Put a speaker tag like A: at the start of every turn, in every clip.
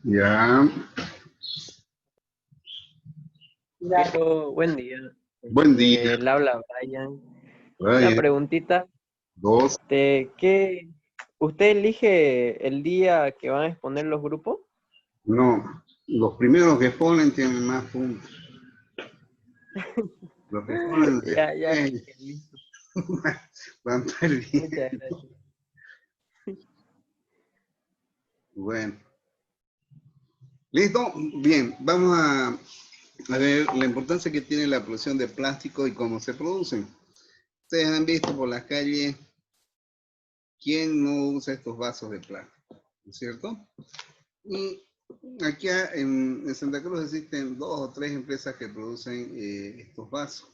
A: Ya.
B: Buen día.
A: Buen día.
B: Le habla Brian. Una
A: Brian.
B: preguntita.
A: Dos.
B: ¿Usted elige el día que van a exponer los grupos?
A: No, los primeros que ponen tienen más puntos. Los que ponen
B: Ya,
A: después
B: listo.
A: van perdiendo.
B: Muchas gracias.
A: Bueno. ¿Listo? Bien, vamos a ver la importancia que tiene la producción de plástico y cómo se producen. Ustedes han visto por las calles quién no usa estos vasos de plástico, ¿no es cierto? Y aquí en Santa Cruz existen 2 o 3 empresas que producen estos vasos.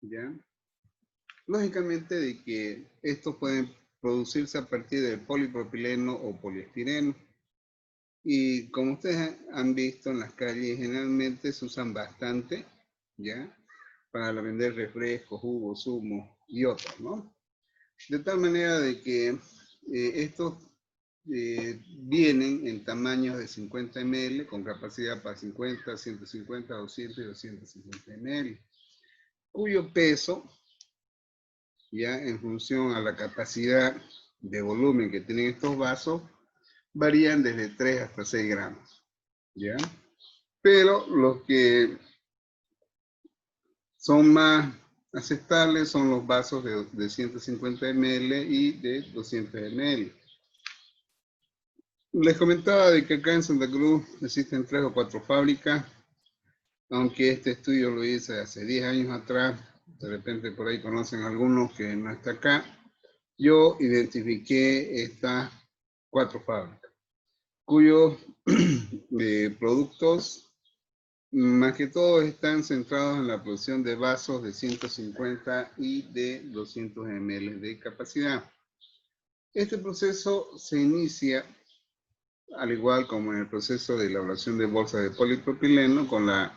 A: ¿Ya? Lógicamente de que estos pueden producirse a partir del polipropileno o poliestireno. Y como ustedes han visto en las calles, generalmente se usan bastante, ¿ya? Para vender refrescos, jugos, zumos y otros, ¿no? De tal manera de que estos vienen en tamaños de 50 ml, con capacidad para 50, 150, 200 y 250 ml, cuyo peso, ya en función a la capacidad de volumen que tienen estos vasos, varían desde 3 hasta 6 gramos, ¿ya? Pero los que son más aceptables son los vasos de 150 ml y de 200 ml. Les comentaba de que acá en Santa Cruz existen 3 o 4 fábricas, aunque este estudio lo hice hace 10 años atrás, de repente por ahí conocen algunos que no está acá. Yo identifiqué estas 4 fábricas, cuyos productos más que todo están centrados en la producción de vasos de 150 y de 200 ml de capacidad. Este proceso se inicia, al igual como en el proceso de elaboración de bolsas de polipropileno, con la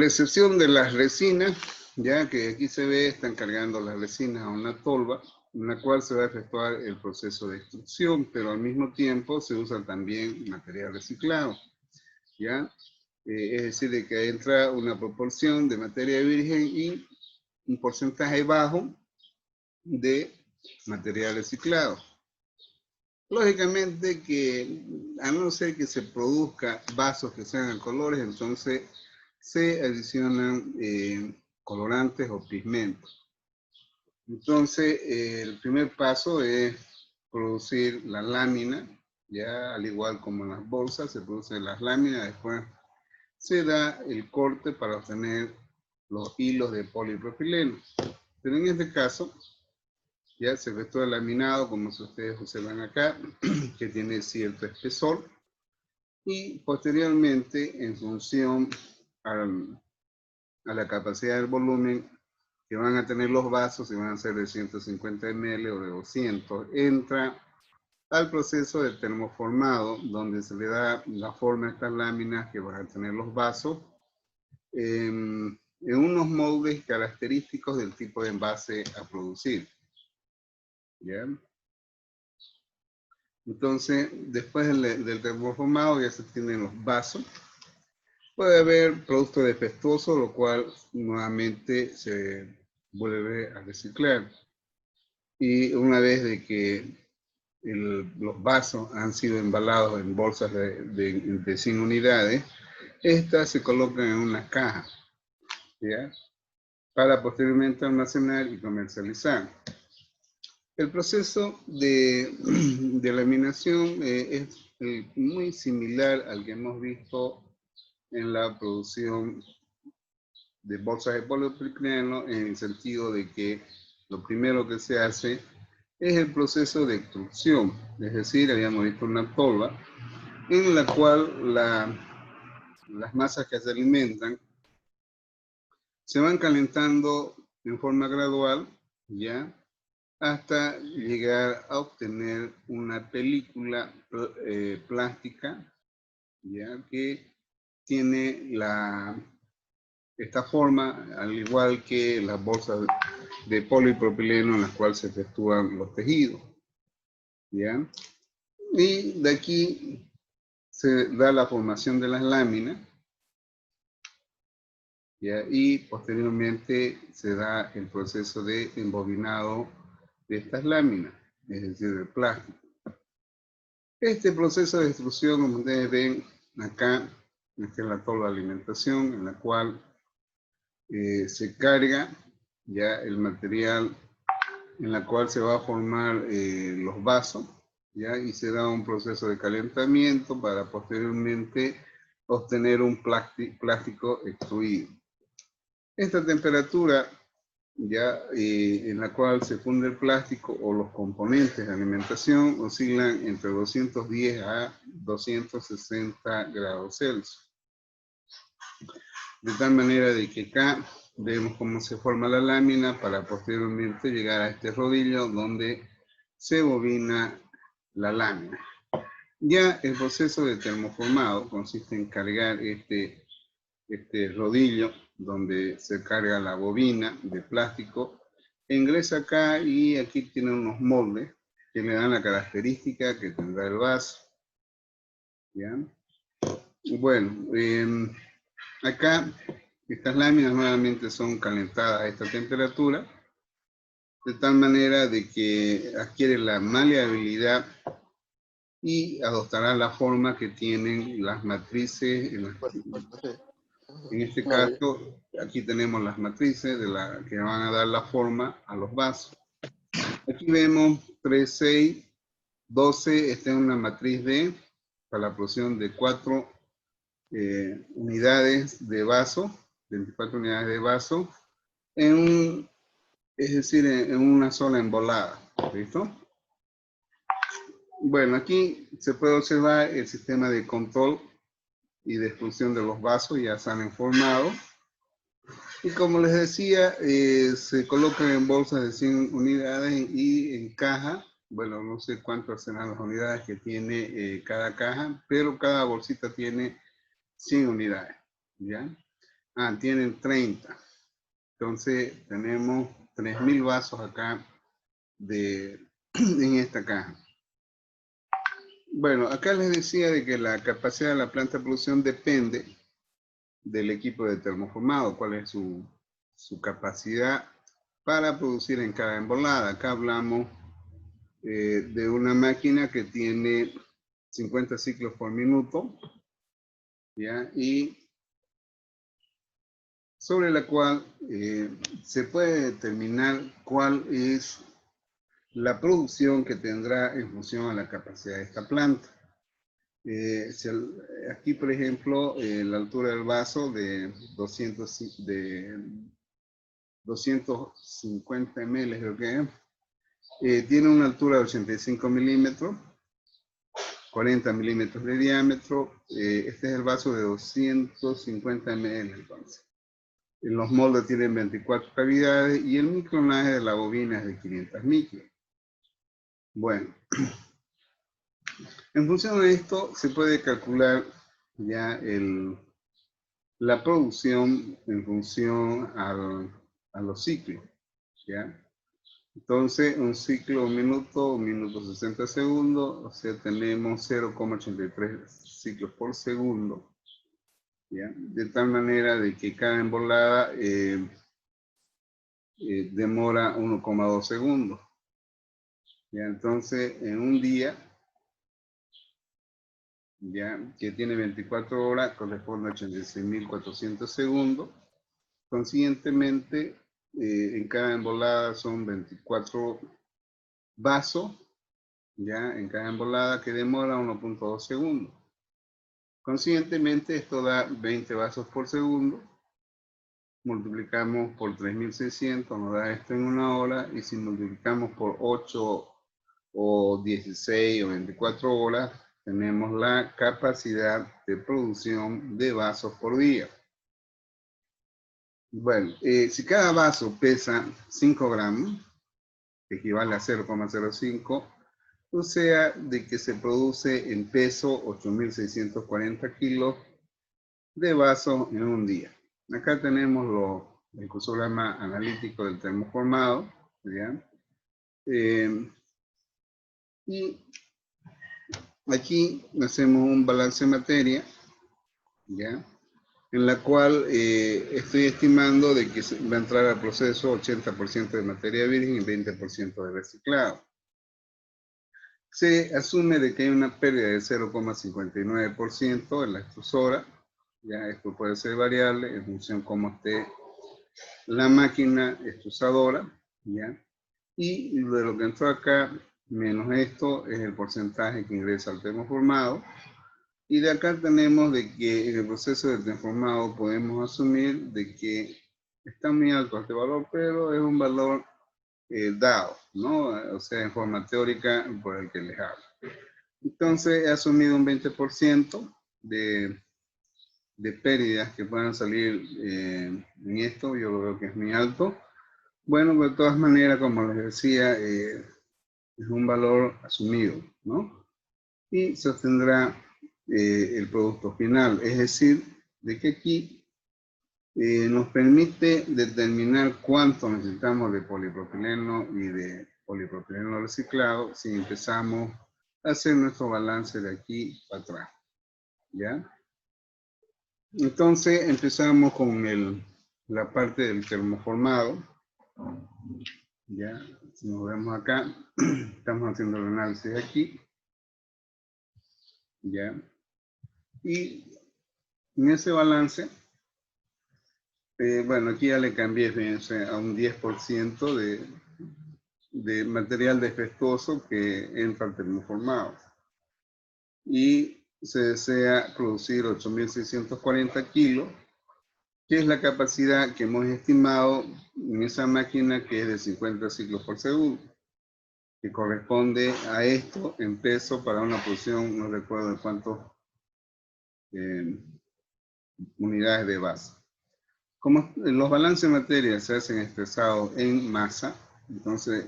A: excepción de las resinas, ya que aquí se ve, están cargando las resinas a una tolva, en la cual se va a efectuar el proceso de extrusión, pero al mismo tiempo se usa también material reciclado, ¿ya? Es decir, de que entra una proporción de materia virgen y un porcentaje bajo de material reciclado. Lógicamente que, a no ser que se produzca vasos que sean colores, entonces se adicionan colorantes o pigmentos. Entonces, el primer paso es producir la lámina, ya al igual como en las bolsas, se producen las láminas, después se da el corte para obtener los hilos de polipropileno. Pero en este caso, ya se efectúa el laminado, como ustedes observan acá, que tiene cierto espesor, y posteriormente, en función a la capacidad del volumen que van a tener los vasos, si van a ser de 150 ml o de 200, entra al proceso de termoformado, donde se le da la forma a estas láminas que van a tener los vasos, en unos moldes característicos del tipo de envase a producir. ¿Ya? Entonces, después del termoformado ya se tienen los vasos. Puede haber producto defectuoso, lo cual nuevamente se vuelve a reciclar. Y una vez de que los vasos han sido embalados en bolsas de 100 unidades, estas se colocan en una caja, ¿ya? Para posteriormente almacenar y comercializar. El proceso de laminación es muy similar al que hemos visto en la producción de bolsas de polipropileno, en el sentido de que lo primero que se hace es el proceso de extrusión, es decir, habíamos visto una tolva en la cual las masas que se alimentan se van calentando en forma gradual, ¿ya? Hasta llegar a obtener una película plástica, ¿ya? Que tiene esta forma, al igual que las bolsas de polipropileno en las cuales se efectúan los tejidos. ¿ya? Y de aquí se da la formación de las láminas, ¿ya? Y posteriormente se da el proceso de embobinado de estas láminas, es decir, el plástico. Este proceso de extrusión, como ustedes ven acá, esta es la tabla de alimentación en la cual se carga ya el material en la cual se va a formar los vasos, ¿ya? Y se da un proceso de calentamiento para posteriormente obtener un plástico extruido. Esta temperatura ya en la cual se funde el plástico o los componentes de alimentación oscilan entre 210 a 260 grados Celsius. De tal manera de que acá vemos cómo se forma la lámina para posteriormente llegar a este rodillo donde se bobina la lámina. Ya el proceso de termoformado consiste en cargar este rodillo donde se carga la bobina de plástico, ingresa acá y aquí tiene unos moldes que le dan la característica que tendrá el vaso. ¿Ya? Bueno, acá estas láminas nuevamente son calentadas a esta temperatura, de tal manera de que adquiere la maleabilidad y adoptará la forma que tienen las matrices. En este caso, aquí tenemos las matrices que van a dar la forma a los vasos. Aquí vemos 3, 6, 12, esta es una matriz D para la producción de 4 unidades de vaso, 24 unidades de vaso, es decir, en una sola embolada. ¿Listo? Bueno, aquí se puede observar el sistema de control y de expulsión de los vasos, ya salen formados. Y como les decía, se colocan en bolsas de 100 unidades y en caja. Bueno, no sé cuántas serán las unidades que tiene cada caja, pero cada bolsita tiene 100 unidades, ¿ya? Tienen 30. Entonces, tenemos 3000 vasos acá en esta caja. Bueno, acá les decía de que la capacidad de la planta de producción depende del equipo de termoformado, cuál es su capacidad para producir en cada embolada. Acá hablamos de una máquina que tiene 50 ciclos por minuto, ¿ya? Y sobre la cual se puede determinar cuál es la producción que tendrá en función a la capacidad de esta planta. Aquí, por ejemplo, la altura del vaso de 250 ml, creo que tiene una altura de 85 milímetros, 40 milímetros de diámetro. Este es el vaso de 250 ml, entonces. Los moldes tienen 24 cavidades y el micronaje de la bobina es de 500 micros. Bueno, en función de esto se puede calcular ya la producción en función a los ciclos, ¿ya? Entonces, un ciclo, un minuto 60 segundos, o sea, tenemos 0,83 ciclos por segundo, ¿ya? De tal manera de que cada embolada demora 1,2 segundos, ¿ya? Entonces, en un día, ya que tiene 24 horas, corresponde a 86.400 segundos. Consiguientemente, en cada embolada son 24 vasos, ya en cada embolada, que demora 1,2 segundos. Consiguientemente, esto da 20 vasos por segundo. Multiplicamos por 3600, nos da esto en una hora. Y si multiplicamos por 8 o 16 o 24 horas, tenemos la capacidad de producción de vasos por día. Bueno, si cada vaso pesa 5 gramos, que equivale a 0,05, o sea, de que se produce en peso 8.640 kilos de vasos en un día. Acá tenemos el crucigrama analítico del termoformado, ¿ya? Y aquí hacemos un balance de materia, ¿ya? En la cual estoy estimando de que va a entrar al proceso 80% de materia virgen y 20% de reciclado. Se asume de que hay una pérdida de 0,59% en la extrusora. Ya esto puede ser variable en función de cómo esté la máquina extrusadora, ¿ya? Y de lo que entró acá, menos esto, es el porcentaje que ingresa al termoformado. Y de acá tenemos de que en el proceso de termoformado podemos asumir de que está muy alto este valor, pero es un valor dado, ¿no? O sea, en forma teórica por el que les hablo. Entonces he asumido un 20% de pérdidas que puedan salir en esto. Yo lo veo que es muy alto. Bueno, de todas maneras, como les decía, es un valor asumido, ¿no? Y se obtendrá el producto final. Es decir, de que aquí nos permite determinar cuánto necesitamos de polipropileno y de polipropileno reciclado si empezamos a hacer nuestro balance de aquí para atrás, ¿ya? Entonces empezamos con la parte del termoformado, ¿ya? Si nos vemos acá, estamos haciendo el análisis aquí, ¿ya? Y en ese balance, bueno, aquí ya le cambié, fíjense, a un 10% de material defectuoso que entra al termoformado. Y se desea producir 8.640 kilos, que es la capacidad que hemos estimado en esa máquina que es de 50 ciclos por segundo, que corresponde a esto en peso para una producción, no recuerdo de cuántas unidades de base. Como los balances de materia se hacen expresados en masa, entonces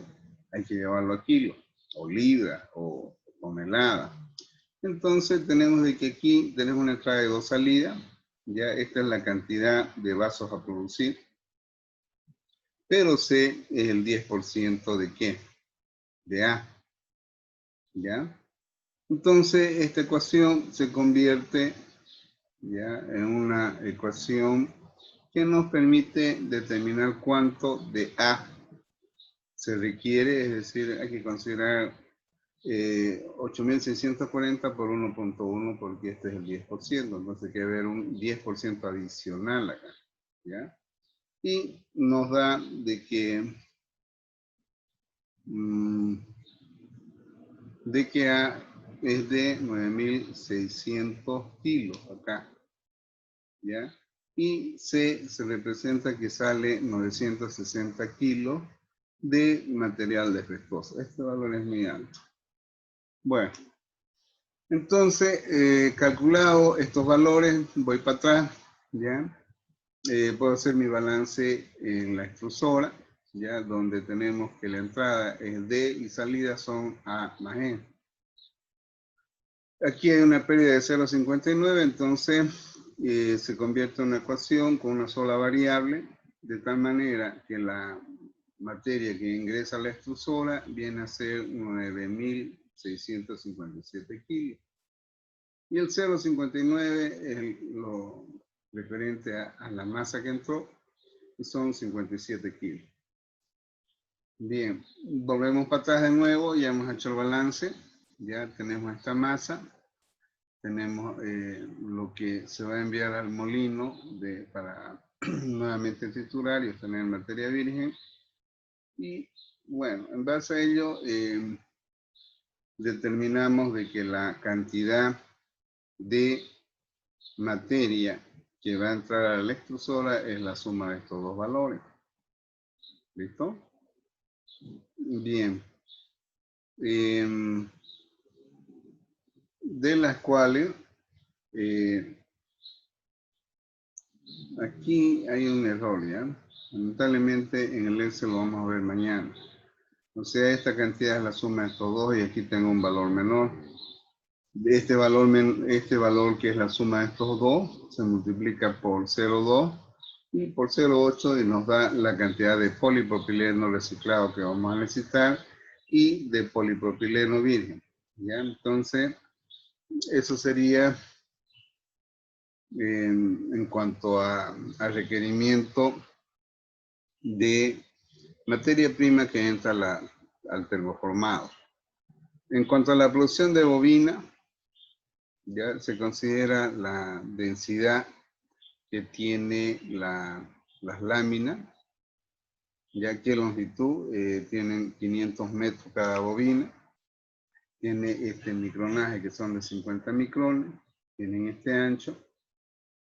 A: hay que llevarlo a kilo, o libra, o tonelada. Entonces tenemos de que aquí tenemos una entrada de 2 salidas, ya esta es la cantidad de vasos a producir, pero C es el 10% de ¿qué? De A, ¿ya? Entonces esta ecuación se convierte ya en una ecuación que nos permite determinar cuánto de A se requiere, es decir, hay que considerar 8.640 por 1.1 porque este es el 10%, entonces hay que ver un 10% adicional acá, ¿ya? Y nos da de que A es de 9.600 kilos acá, ¿ya? Y C se representa que sale 960 kilos de material defectuoso. Este valor es muy alto. Bueno, entonces, calculado estos valores, voy para atrás, ¿ya? Puedo hacer mi balance en la extrusora, ¿ya? Donde tenemos que la entrada es D y salida son A más E. Aquí hay una pérdida de 0,59, entonces se convierte en una ecuación con una sola variable, de tal manera que la materia que ingresa a la extrusora viene a ser 9.657 kilos. Y el 0,59 es lo referente a la masa que entró, y son 57 kilos. Bien, volvemos para atrás de nuevo, ya hemos hecho el balance, ya tenemos esta masa, tenemos lo que se va a enviar al molino para nuevamente triturar y obtener materia virgen. Y bueno, en base a ello determinamos de que la cantidad de materia que va a entrar a la extrusora es la suma de estos dos valores. ¿Listo? Bien. De las cuales aquí hay un error, ¿ya? Lamentablemente en el Excel lo vamos a ver mañana. O sea, esta cantidad es la suma de estos dos y aquí tengo un valor menor. Este valor que es la suma de estos dos se multiplica por 0,2 y por 0,8 y nos da la cantidad de polipropileno reciclado que vamos a necesitar, y de polipropileno virgen. ¿Ya? Entonces, eso sería en cuanto a requerimiento de materia prima que entra al termoformado. En cuanto a la producción de bobina, ya se considera la densidad que tiene las láminas, ya que longitud tienen 500 metros cada bobina, tiene este micronaje que son de 50 micrones, tienen este ancho,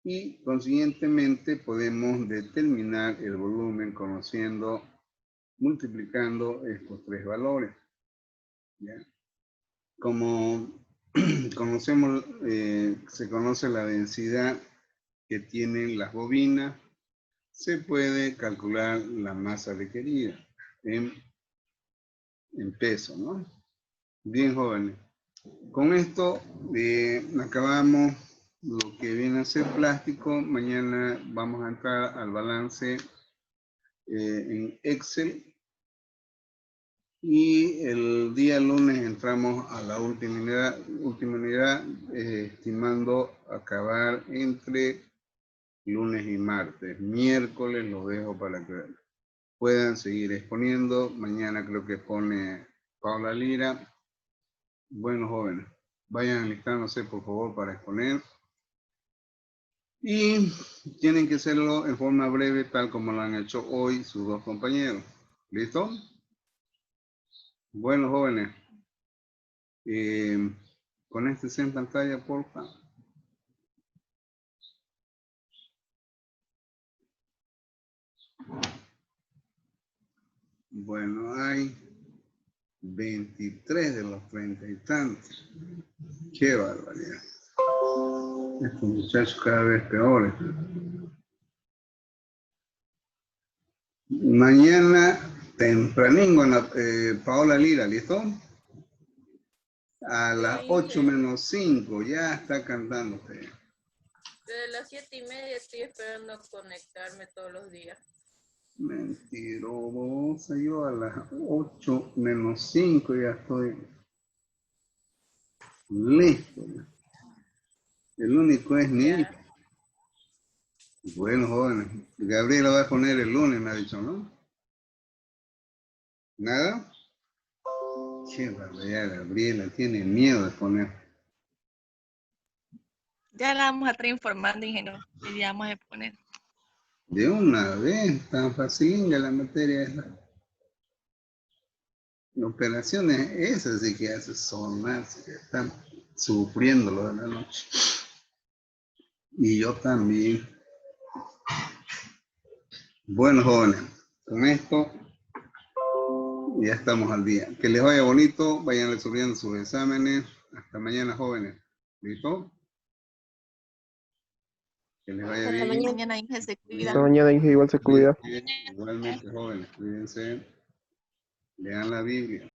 A: y consiguientemente podemos determinar el volumen multiplicando estos tres valores. ¿Ya? Como conocemos, se conoce la densidad que tienen las bobinas, se puede calcular la masa requerida en peso, ¿no? Bien, jóvenes. Con esto acabamos lo que viene a ser plástico. Mañana vamos a entrar al balance en Excel. Y el día lunes entramos a la última unidad estimando acabar entre lunes y martes. Miércoles lo dejo para que puedan seguir exponiendo. Mañana creo que pone Paula Lira. Bueno, jóvenes, vayan alistándose por favor para exponer. Y tienen que hacerlo en forma breve, tal como lo han hecho hoy sus dos compañeros. ¿Listo? Bueno, jóvenes, conéctense en pantalla, por favor. Bueno, hay 23 de los 30 y tantos. Qué barbaridad. Estos muchachos cada vez peores. Mañana tempraningo, Paola Lira, ¿listo? A las 8 menos 5, ya está cantando usted.
C: Desde las 7:30 estoy esperando conectarme todos los días.
A: Mentirosa, yo a las 8 menos 5 ya estoy listo. El único es Niel. Bueno, jóvenes, Gabriela va a poner el lunes, me ha dicho, ¿no? ¿Nada? Qué barbaridad, Gabriela, tiene miedo de poner.
D: Ya la vamos a estar informando, ingeniero, y ya vamos a poner.
A: De una vez, tan fácil la materia es la operaciones, esas sí que hace sonar, que están sufriendo lo de la noche. Y yo también. Bueno, jóvenes, con esto ya estamos al día. Que les vaya bonito, vayan resolviendo sus exámenes. Hasta mañana, jóvenes. ¿Listo? Que les vaya bien.
D: Hasta mañana, Inge, se cuida.
B: Hasta mañana, Inge, igual se cuida.
A: Igualmente, jóvenes, cuídense. Lean la Biblia.